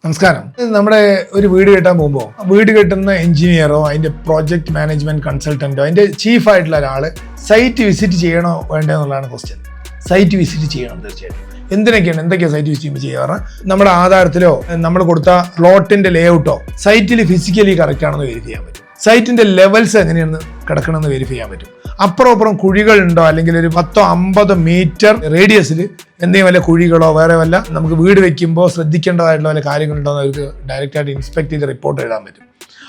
നമസ്കാരം. നമ്മുടെ ഒരു വീട് കെട്ടാൻ പോകുമ്പോൾ വീട് കെട്ടുന്ന എഞ്ചിനീയറോ അതിന്റെ പ്രോജക്ട് മാനേജ്മെന്റ് കൺസൾട്ടന്റോ അതിന്റെ ചീഫ് ആയിട്ടുള്ള ഒരാൾ സൈറ്റ് വിസിറ്റ് ചെയ്യണോ വേണ്ടോ എന്നുള്ളതാണ് ക്വസ്റ്റ്യൻ. സൈറ്റ് വിസിറ്റ് ചെയ്യണം തീർച്ചയായിട്ടും. എന്തൊക്കെയാണ് സൈറ്റ് വിസിറ്റ് ചെയ്യാറ്? നമ്മുടെ ആധാരത്തിലോ നമ്മൾ കൊടുത്ത പ്ലോട്ടിന്റെ ലേഔട്ടോ സൈറ്റിൽ ഫിസിക്കലി കറക്റ്റ് ആണെന്ന് വെരിഫൈ ചെയ്യാൻ പറ്റും. സൈറ്റിന്റെ ലെവൽസ് എങ്ങനെയാണ് കിടക്കണമെന്ന് വെരിഫൈ ചെയ്യാൻ പറ്റും. അപ്പുറം കുഴികളുണ്ടോ, അല്ലെങ്കിൽ ഒരു 10-50 മീറ്റർ റേഡിയസിൽ എന്തെങ്കിലും വല്ല കുഴികളോ വേറെ വല്ല നമുക്ക് വീട് വെക്കുമ്പോൾ ശ്രദ്ധിക്കേണ്ടതായിട്ടുള്ള വല്ല കാര്യങ്ങളുണ്ടോ എന്ന് അവർക്ക് ഡയറക്റ്റായിട്ട് ഇൻസ്പെക്ട് ചെയ്ത് റിപ്പോർട്ട് എഴുതാൻ പറ്റും.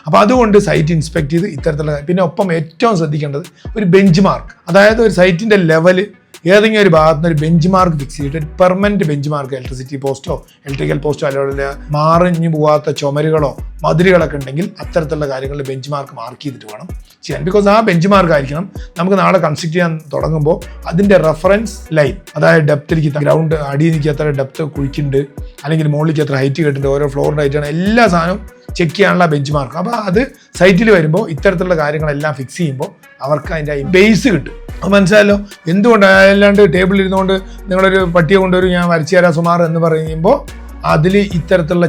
അപ്പോൾ അതുകൊണ്ട് സൈറ്റ് ഇൻസ്പെക്ട് ചെയ്ത് ഇത്തരത്തിലുള്ള, പിന്നെ ഒപ്പം ഏറ്റവും ശ്രദ്ധിക്കേണ്ടത് ഒരു ബെഞ്ച് മാർക്ക്, അതായത് ഒരു സൈറ്റിന്റെ ലെവല് ഏതെങ്കിലും ഒരു ഭാഗത്ത് നിന്ന് ഒരു ബെഞ്ച് മാർക്ക് ഫിക്സ് ചെയ്തിട്ട് ഒരു പെർമനന്റ് ബെഞ്ച് മാർക്ക്, ഇലക്ട്രിസിറ്റി പോസ്റ്റോ ഇലക്ട്രിക്കൽ പോസ്റ്റോ അല്ലെങ്കിൽ മാറിഞ്ഞു പോകാത്ത ചുമരുകളോ മതിലുകളൊക്കെ ഉണ്ടെങ്കിൽ അത്തരത്തിലുള്ള കാര്യങ്ങളിൽ ബെഞ്ച് മാർക്ക് ചെയ്തിട്ട് വേണം ചെയ്യാൻ. ബിക്കോസ് ആ ബെഞ്ച് മാർക്ക് ആയിരിക്കണം നമുക്ക് നാളെ കൺസ്ട്രക്ട് ചെയ്യാൻ തുടങ്ങുമ്പോൾ അതിൻ്റെ റെഫറൻസ് ലൈൻ, അതായത് ഡെപ്തിലേക്ക് ഗ്രൗണ്ട് അടിയിൽ നിൽക്കുക എത്ര ഡെപ്ത് കുഴിക്കുന്നുണ്ട്, അല്ലെങ്കിൽ മുകളിലേക്ക് എത്ര ഹൈറ്റ് കിട്ടുന്നുണ്ട്, ഓരോ ഫ്ലോറിൻ്റെ ഹൈറ്റാണ്, എല്ലാ സാധനവും ചെക്ക് ചെയ്യാനുള്ള ബെഞ്ച് മാർക്ക്. അപ്പോൾ അത് സൈറ്റിൽ വരുമ്പോൾ ഇത്തരത്തിലുള്ള കാര്യങ്ങളെല്ലാം ഫിക്സ് ചെയ്യുമ്പോൾ അവർക്ക് അതിൻ്റെ ബേസ് കിട്ടും. അത് മനസ്സിലായല്ലോ. എന്തുകൊണ്ട് അല്ലാണ്ട് ടേബിളിൽ ഇരുന്നുകൊണ്ട് നിങ്ങളൊരു പട്ടിയെ കൊണ്ടുവരും ഞാൻ വരച്ചു തരാം സുമാർ എന്ന് പറയുമ്പോൾ അതിൽ ഇത്തരത്തിലുള്ള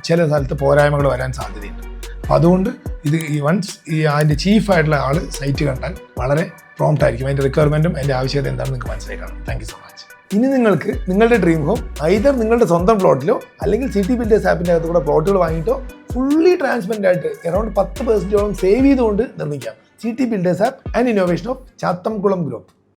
ചില സ്ഥലത്ത് പോരായ്മകൾ വരാൻ സാധ്യതയുണ്ട്. അപ്പം അതുകൊണ്ട് ഇത് അതിൻ്റെ ചീഫായിട്ടുള്ള ആൾ സൈറ്റ് കണ്ടാൽ വളരെ പ്രോംപ്റ്റ് ആയിരിക്കും. അതിൻ്റെ റിക്വയർമെൻറ്റും അതിൻ്റെ ആവശ്യകത എന്താണെന്ന് നിങ്ങൾക്ക് മനസ്സിലായി കാണും. Thank you so much. ഇനി നിങ്ങൾക്ക് നിങ്ങളുടെ ഡ്രീം ഹോം ഐദർ നിങ്ങളുടെ സ്വന്തം പ്ലോട്ടിലോ അല്ലെങ്കിൽ സിറ്റി ബിൽഡേഴ്സ് ആപ്പിൻ്റെ അകത്ത് കൂടെ പ്ലോട്ടുകൾ വാങ്ങിയിട്ടോ ഫുള്ളി ട്രാൻസ്പെറൻ്റ് ആയിട്ട് അറൗണ്ട് 10% സേവ് ചെയ്തുകൊണ്ട് നിർമ്മിക്കാം. City builders app and innovation of Chathamkulam group.